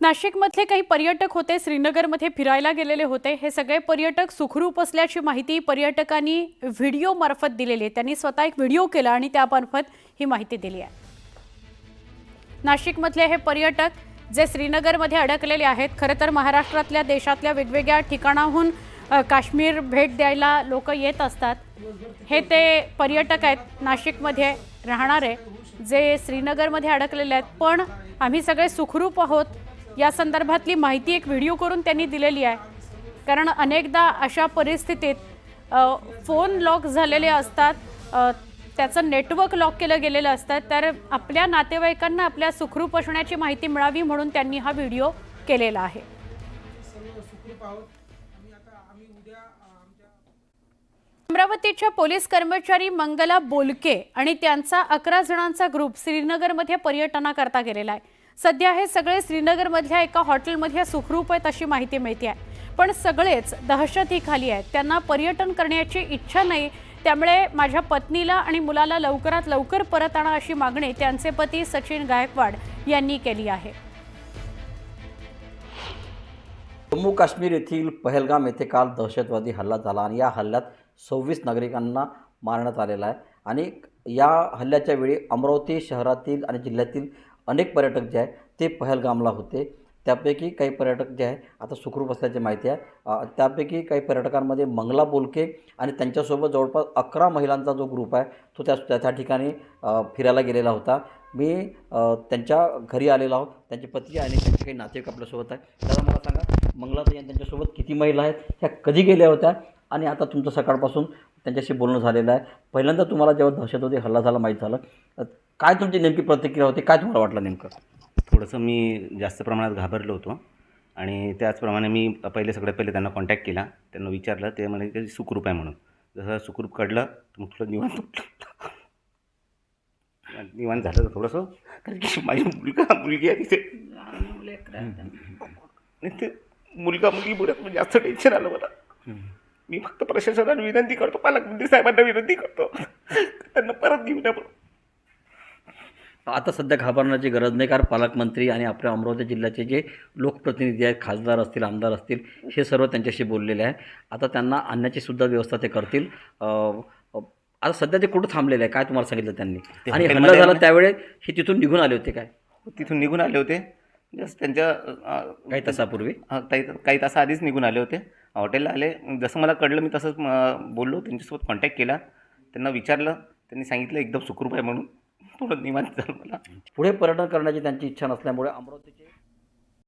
नाशिकमधले काही पर्यटक होते, श्रीनगरमध्ये फिरायला गेलेले होते। हे सगळे पर्यटक सुखरूप असल्याची माहिती पर्यटकांनी व्हिडिओ मार्फत दिलेली आहे। त्यांनी स्वतः एक व्हिडिओ केला आणि त्यामार्फत ही माहिती दिली आहे। नाशिकमधले हे पर्यटक जे श्रीनगरमध्ये अडकलेले आहेत, खरं तर महाराष्ट्रातल्या देशातल्या वेगवेगळ्या ठिकाणाहून काश्मीर भेट द्यायला लोक येत असतात। हे ते पर्यटक आहेत नाशिकमध्ये राहणारे जे श्रीनगरमध्ये अडकलेले आहेत, पण आम्ही सगळे सुखरूप आहोत या संदर्भातली माहिती एक व्हिडिओ करून त्यांनी दिलेली आहे। कारण अनेकदा अशा परिस्थितीत फोन लॉक झालेले असतात, त्याचं नेटवर्क लॉक केलं गेलेलं असतं, तर आपल्या नातेवाईकांना आपल्या सुखरूप असण्याची माहिती मिळावी म्हणून त्यांनी हा व्हिडिओ केलेला आहे। अमरावतीच्या पोलीस कर्मचारी मंगला बोलके आणि त्यांचा 11 जणांचा ग्रुप श्रीनगरमध्ये पर्यटनाकरता गेलेला आहे। सध्या हे सगळे श्रीनगरमधल्या एका हॉटेलमध्ये सुखरूप आहेत अशी माहिती मिळते आहे, पण सगळेच दहशतीखाली आहेत। त्यांना पर्यटन करण्याची इच्छा नाही, त्यामुळे माझ्या पत्नीला आणि मुलाला लवकरात लवकर परत आणा अशी मागणी त्यांचे पती सचिन गायकवाड यांनी केली आहे। जम्मू काश्मीर येथील पहलगाम येथे काल दहशतवादी हल्ला झाला आणि या हल्ल्यात 26 नागरिकांना मारण्यात आलेला आहे। आणि या हल्ल्याच्या वेळी अमरावती शहरातील आणि जिल्ह्यातील अनेक पर्यटक जे आहेत ते पहलगामला होते। त्यापैकी काही पर्यटक जे आहे आता सुखरूप असल्याची माहिती आहे। त्यापैकी काही पर्यटकांमध्ये मंगला बोलके आणि त्यांच्यासोबत जवळपास 11 महिलांचा जो ग्रुप आहे तो त्या ठिकाणी फिरायला गेलेला होता। मी त्यांच्या घरी आलेलो आहोत, त्यांचे पती आणि त्यांचे काही नातेवाईक आपल्यासोबत आहे। दादा मला सांगा, मंगलाताई आणि त्यांच्यासोबत किती महिला आहेत, ह्या कधी गेल्या होत्या आणि आता तुमचं सकाळपासून त्यांच्याशी बोलणं झालेलं आहे? पहिल्यांदा तुम्हाला जेव्हा दहशतवादी हल्ला झाला माहीत झालं, काय तुमची नेमकी प्रतिक्रिया होती, काय तुम्हाला वाटलं नेमकं? थोडंसं मी जास्त प्रमाणात घाबरलो होतो आणि त्याचप्रमाणे मी सगळ्यात पहिले त्यांना कॉन्टॅक्ट केला, त्यांना विचारलं, ते म्हणाले की सुखरूप आहे म्हणून। जसं सुखरूप कळलं तर मग थोडं निवांत झालं तर थोडंसं, कारण की माझी मुलगी आहे तिथे, ते मुलगी जास्त टेन्शन आलं मला। मी फक्त प्रशासनाला विनंती करतो, पालकमंत्री साहेबांना विनंती करतो त्यांना परत घेऊन या म्हणून। आता सध्या घाबरण्याची गरज नाही, कारण पालकमंत्री आणि आपल्या अमरावती जिल्ह्याचे जे लोकप्रतिनिधी आहेत, खासदार असतील, आमदार असतील, हे सर्व त्यांच्याशी बोललेले आहे। आता त्यांना आणण्याची सुद्धा व्यवस्था ते करतील। आता सध्या ते कुठं थांबलेले आहे, काय तुम्हाला सांगितलं त्यांनी? आणि हल्ला झाला त्यावेळेस हे तिथून निघून आले होते काय? तिथून निघून आले होते, जस्ट त्यांच्या काही तासापूर्वी, काही तासाआधीच निघून आले होते, हॉटेलला आले। जसं मला कळलं मी तसंच बोललो, त्यांच्यासोबत कॉन्टॅक्ट केला, त्यांना विचारलं, त्यांनी सांगितलं एकदम सुखरूप आहे म्हणून। थोडं निवांत झालं मला। पुढे पर्यटन करण्याची त्यांची इच्छा नसल्यामुळे अमरावतीचे